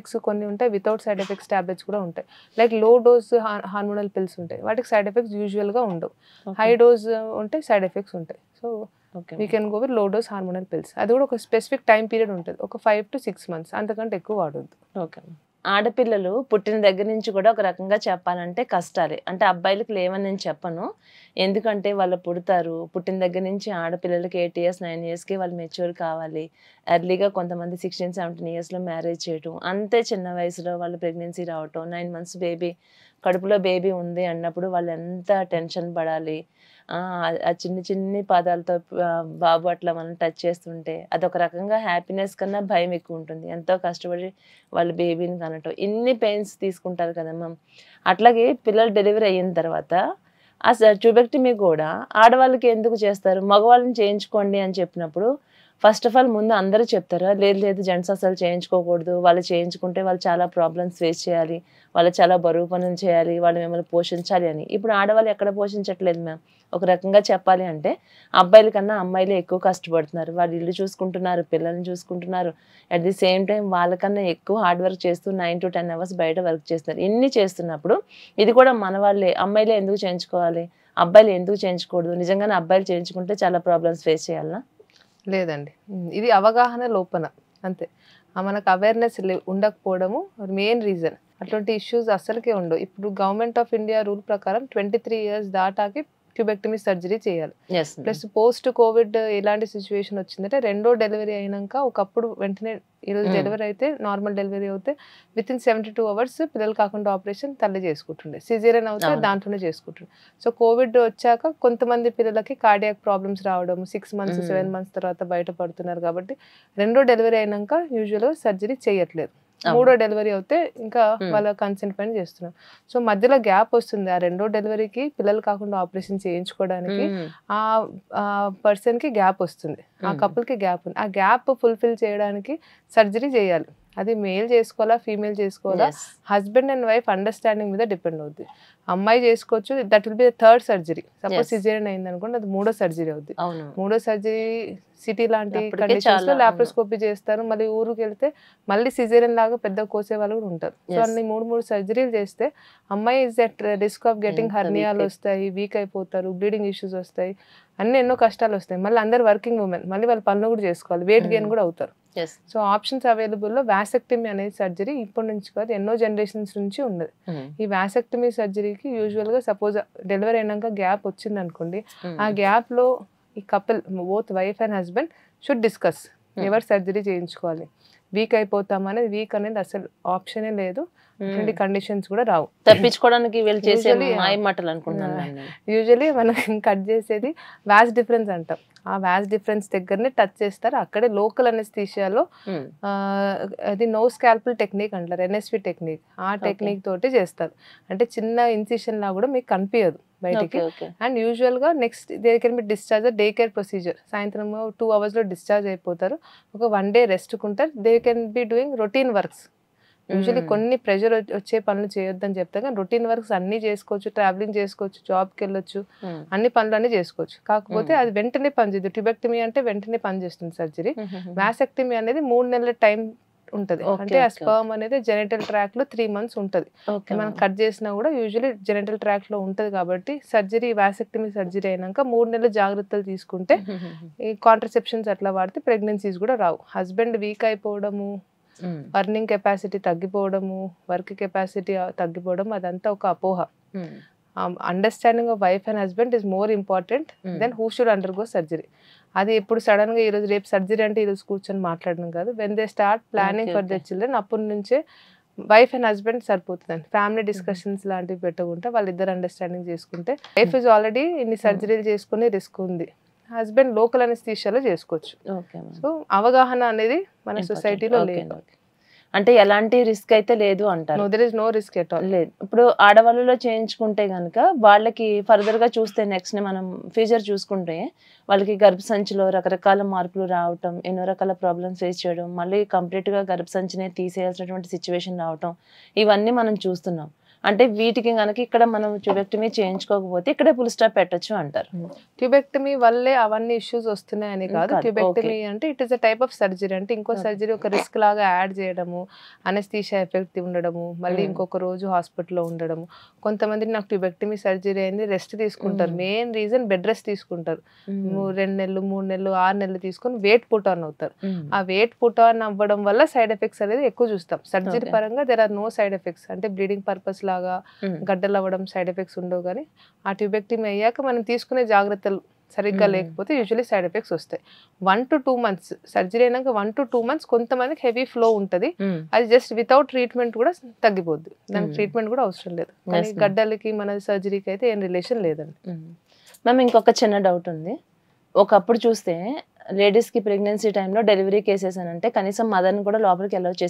కొన్ని ఉంటాయి, without side effects tablets కూడా ఉంటాయి. Like low dose hormonal pills ఉంటాయి, వాటికి సైడ్ ఎఫెక్ట్స్ యూజువల్గా ఉండవు. హై డోస్ ఉంటే సైడ్ ఎఫెక్ట్స్ ఉంటాయి. So we can go with low dose hormonal pills. అది కూడా ఒక స్పెసిఫిక్ టైం పీరియడ్ ఉంటుంది, ఒక 5 to 6 months, అంతకంటే ఎక్కువ వాడొద్దు. ఓకే. ఆడపిల్లలు పుట్టిన దగ్గర నుంచి కూడా ఒక రకంగా చెప్పాలంటే కష్టాలే. అంటే అబ్బాయిలకి లేవని నేను చెప్పను. ఎందుకంటే వాళ్ళు పుడతారు. పుట్టిన దగ్గర నుంచి ఆడపిల్లలకి 8 years 9 yearsకి వాళ్ళు మెచ్యూర్ కావాలి. ఎర్లీగా కొంతమంది 16 17 yearsలో మ్యారేజ్ చేయటం, అంతే చిన్న వయసులో వాళ్ళు ప్రెగ్నెన్సీ రావటం, 9 months బేబీ కడుపులో బేబీ ఉంది అన్నప్పుడు వాళ్ళు ఎంత టెన్షన్ పడాలి. ఆ చిన్ని చిన్ని పాదాలతో బాబు అట్లా మనం టచ్ చేస్తుంటే అదొక రకంగా హ్యాపీనెస్ కన్నా భయం ఎక్కువ ఉంటుంది. ఎంతో కష్టపడి వాళ్ళ బేబీని కనటం, ఇన్ని పెయిన్స్ తీసుకుంటారు కదమ్మా. అట్లాగే పిల్లలు డెలివరీ అయిన తర్వాత ఆ ట్యూబెక్టమీ కూడా ఆడవాళ్ళకి ఎందుకు చేస్తారు, మగవాళ్ళని చేయించుకోండి అని చెప్పినప్పుడు ఫస్ట్ ఆఫ్ ఆల్ ముందు అందరూ చెప్తారా, లేదు లేదు జెంట్స్ అసలు చేయించుకోకూడదు, వాళ్ళు చేయించుకుంటే వాళ్ళు చాలా ప్రాబ్లమ్స్ ఫేస్ చేయాలి, వాళ్ళు చాలా బరువు పనులు చేయాలి, వాళ్ళు మిమ్మల్ని పోషించాలి అని. ఇప్పుడు ఆడవాళ్ళు ఎక్కడ పోషించట్లేదు మ్యామ్. ఒక రకంగా చెప్పాలి అంటే అబ్బాయిల కన్నా అమ్మాయిలే ఎక్కువ కష్టపడుతున్నారు. వాళ్ళు ఇల్లు చూసుకుంటున్నారు, పిల్లల్ని చూసుకుంటున్నారు, అట్ ది సేమ్ టైం వాళ్ళకన్నా ఎక్కువ హార్డ్ వర్క్ చేస్తూ 9 to 10 hours బయట వర్క్ చేస్తున్నారు. ఇన్ని చేస్తున్నప్పుడు ఇది కూడా మన వాళ్ళే, అమ్మాయిలే ఎందుకు చేయించుకోవాలి, అబ్బాయిలు ఎందుకు చేయించకూడదు? నిజంగానే అబ్బాయిలు చేయించుకుంటే చాలా ప్రాబ్లమ్స్ ఫేస్ చేయాలా? లేదండి, ఇది అవగాహన లోపన అంతే. మనకు అవేర్నెస్ ఉండకపోవడము మెయిన్ రీజన్. అటువంటి ఇష్యూస్ అస్సలకే ఉండవు. ఇప్పుడు గవర్నమెంట్ ఆఫ్ ఇండియా రూల్ ప్రకారం 23 years దాటాకి ట్యూబెక్టమీ సర్జరీ చేయాలి. ప్లస్ పోస్ట్ కోవిడ్ ఎలాంటి సిచ్యువేషన్ వచ్చిందంటే, రెండో డెలివరీ అయినాక ఒకప్పుడు వెంటనే ఈరోజు డెలివరీ అయితే నార్మల్ డెలివరీ అవుతే విత్ ఇన్ 72 hours పిల్లలు కాకుండా ఆపరేషన్ తల్లి చేసుకుంటుండే, సిజేరియన్ అవుతే దాంట్లోనే చేసుకుంటుండే. సో కోవిడ్ వచ్చాక కొంతమంది పిల్లలకి కార్డియాక్ ప్రాబ్లమ్స్ రావడం 6 months 7 months తర్వాత బయటపడుతున్నారు. కాబట్టి రెండో డెలివరీ అయినాక యూజువల్గా సర్జరీ చేయట్లేదు. మూడో డెలివరీ అవుతే ఇంకా వాళ్ళ కన్సెంట్ పైన చేస్తున్నారు. సో మధ్యలో గ్యాప్ వస్తుంది. ఆ రెండో డెలివరీకి పిల్లలు కాకుండా ఆపరేషన్ చేయించుకోవడానికి ఆ పర్సన్ కి గ్యాప్ వస్తుంది, ఆ కపుల్ కి గ్యాప్ ఉంది. ఆ గ్యాప్ ఫుల్ఫిల్ చేయడానికి సర్జరీ చేయాలి. అది మేల్ చేసుకోవాలా ఫీమేల్ చేసుకోవాలా, హస్బెండ్ అండ్ వైఫ్ అండర్స్టాండింగ్ మీద డిపెండ్ అవుద్ది. అమ్మాయి చేసుకోవచ్చు, that will be third surgery. Suppose caesarean అయింది అనుకోండి, అది మూడో సర్జరీ అవుద్ది. మూడో సర్జరీ సిటీ లాంటి కండిషన్స్ లో లాప్రోస్కోపీ చేస్తారు. మళ్ళీ ఊరికి వెళ్తే మళ్ళీ సిజేరియన్ లాగా పెద్ద కోసే వాళ్ళు కూడా ఉంటారు. సో అన్ని మూడు సర్జరీలు చేస్తే అమ్మాయి is at risk of getting హర్నియాలు వస్తాయి, వీక్ అయిపోతారు, బ్లీడింగ్ ఇష్యూస్ వస్తాయి, అన్ని ఎన్నో కష్టాలు వస్తాయి. మళ్ళీ అందరు వర్కింగ్ ఉమెన్, మళ్ళీ వాళ్ళ పనులు కూడా చేసుకోవాలి, వెయిట్ గెయిన్ కూడా అవుతారు. సో ఆప్షన్స్ అవైలబుల్లో వాసెక్టమీ అనేది సర్జరీ ఇప్పటి నుంచి కాదు, ఎన్నో జనరేషన్స్ నుంచి ఉన్నది. ఈ వాసెక్టమీ సర్జరీకి యూజువల్గా సపోజ్ డెలివరీ అయినాక గ్యాప్ వచ్చింది అనుకోండి, ఆ గ్యాప్ లో ఈ couple both wife and husband should discuss ఎవరు సర్జరీ చేయించుకోవాలి. వీక్ అయిపోతాం అనేది, వీక్ అనేది అసలు ఆప్షనే లేదు. అటువంటి కండిషన్స్ కూడా రావు. తప్పించుకోవడానికి యూజువలీ మనం కట్ చేసేది వాస్ డిఫరెన్స్ అంటాం. ఆ వాస్ డిఫరెన్స్ దగ్గరనే టచ్ చేస్తారు. అక్కడే లోకల్ అనెస్థీషియాలో అది నో స్కాల్పల్ టెక్నిక్ అంటారు, ఎన్ఎస్వి టెక్నిక్. ఆ టెక్నిక్ తోటి చేస్తారు. అంటే చిన్న ఇన్సిషన్ లా కూడా మీకు కనిపించదు బయటికి. అండ్ యూజువల్ గా next they can be discharge, day care procedure. సాయంత్రం 2 hours లో డిశ్చార్జ్ అయిపోతారు. ఒక 1 day రెస్ట్ కుంటారు. They can be doing routine works. Usually కొన్ని ప్రెషర్ వచ్చే పనులు చేయొద్దని చెప్తా, కానీ రొటీన్ వర్క్స్ అన్ని చేసుకోవచ్చు, ట్రావెలింగ్ చేసుకోవచ్చు, జాబ్కి వెళ్ళొచ్చు, అన్ని పనులు అన్ని చేసుకోవచ్చు. కాకపోతే అది వెంటనే పనిచేయదు. ట్యూబెక్టమీ అంటే వెంటనే పనిచేస్తుంది సర్జరీ. వాసెక్టమీ అనేది 3 నెలల టైం ఉంటది. అంటే ఆ స్పర్మ్ అనేది జెనిటల్ ట్రాక్ లో 3 months ఉంటది. మనం కట్ చేసినా కూడా యూజువల్లీ జెనిటల్ ట్రాక్ లో ఉంటది. కాబట్టి సర్జరీ వాసెక్టమీ సర్జరీ అయినాక 3 నెలలు జాగ్రత్తలు తీసుకుంటే, ఈ కాంట్రసెప్షన్స్ అట్లా వాడితే ప్రెగ్నెన్సీస్ కూడా రావు. హస్బెండ్ వీక్ అయిపోవడము, అర్నింగ్ కెపాసిటీ తగ్గిపోవడము, వర్క్ కెపాసిటీ తగ్గిపోవడం, అదంతా ఒక అపోహ. Understanding of wife and husband is more important then who should undergo surgery. అది ఎప్పుడు సడన్ గా ఈరోజు రేపు సర్జరీ అంటే ఈరోజు కూర్చొని మాట్లాడడం కాదు. When they start planning for the children, అప్పటి నుంచే వైఫ్ అండ్ హస్బెండ్ సరిపోతుందండి. ఫ్యామిలీ డిస్కషన్స్ లాంటివి పెట్టకుంటే వాళ్ళిద్దరు అండర్స్టాండింగ్ చేసుకుంటే, వైఫ్ ఇస్ ఆల్రెడీ ఇన్ని సర్జరీలు చేసుకునే రిస్క్ ఉంది, హస్బెండ్ లోకల్ అనెస్థీషియాలో చేసుకోవచ్చు. సో అవగాహన అనేది మన సొసైటీలో లేదు. అంటే ఎలాంటి రిస్క్ అయితే లేదు అంటారు. There is no risk at all. లేదు. ఇప్పుడు ఆడవాళ్ళలో చేయించుకుంటే గనక వాళ్ళకి ఫర్దర్ గా చూస్తే నెక్స్ట్ మనం ఫ్యూచర్ చూసుకుంటే వాళ్ళకి గర్భసంచిలో రకరకాల మార్పులు రావటం, ఎన్నో రకాల ప్రాబ్లమ్స్ ఫేస్ చేయడం, మళ్ళీ కంప్లీట్ గా గర్భసంచినే తీసేయాల్సినటువంటి సిచ్యువేషన్ రావటం, ఇవన్నీ మనం చూస్తున్నాం. అంటే వీటికి గనక ఇక్కడ మనం ట్యూబెక్టమీ చేయించుకోకపోతే ఇక్కడే ఫుల్ స్టాప్ పెట్టొచ్చు అంటారు. ట్యూబెక్టమీ వల్లే అవన్నీ ఇష్యూస్ వస్తున్నాయని కాదు. కాదు. ట్యూబెక్టమీ అంటే it is a type of surgery. అంటే ఇంకో సర్జరీ ఒక రిస్క్ లాగా యాడ్ చేయడము, అనస్థీషియా ఎఫెక్ట్ ఉండడము, మళ్ళీ ఇంకొక రోజు హాస్పిటల్లో ఉండడము. కొంతమంది నాకు ట్యూబెక్టమీ సర్జరీ అయింది రెస్ట్ తీసుకుంటారు. మెయిన్ రీజన్ బెడ్ రెస్ట్ తీసుకుంటారు. 2 నెలలు 3 నెలలు 6 నెలలు తీసుకొని వెయిట్ పుట్ ఆన్ అవుతారు. ఆ వెయిట్ పుట్ ఆన్ అవ్వడం వల్ల సైడ్ ఎఫెక్ట్స్ అనేది ఎక్కువ చూస్తాం. సర్జరీ పరంగా there are no side effects. అంటే బ్లీడింగ్ పర్పస్ లాగా గడ్డలు అవ్వడం సైడ్ ఎఫెక్ట్స్ ఉండవు. కానీ ఆ ట్యూబెక్టమీ అయ్యాక మనం తీసుకునే జాగ్రత్తలు సరిగ్గా లేకపోతే యూజువల్లీ సైడ్ ఎఫెక్ట్స్ వస్తాయి. 1 to 2 months సర్జరీ అయినాక 1 to 2 months కొంతమందికి హెవీ ఫ్లో ఉంటుంది. అది జస్ట్ వితౌట్ ట్రీట్మెంట్ కూడా తగ్గిపోద్ది. దానికి ట్రీట్మెంట్ కూడా అవసరం లేదు. కానీ గడ్డలకి మన సర్జరీకి అయితే ఏం రిలేషన్ లేదండి. మ్యామ్ ఇంకొక చిన్న డౌట్ ఉంది. ఒకప్పుడు చూస్తే లేడీస్ కి ప్రెగ్నెన్సీ టైంలో డెలివరీ కేసెస్ అని అంటే కనీసం మదర్ని కూడా లోపలికి అలౌ చేసి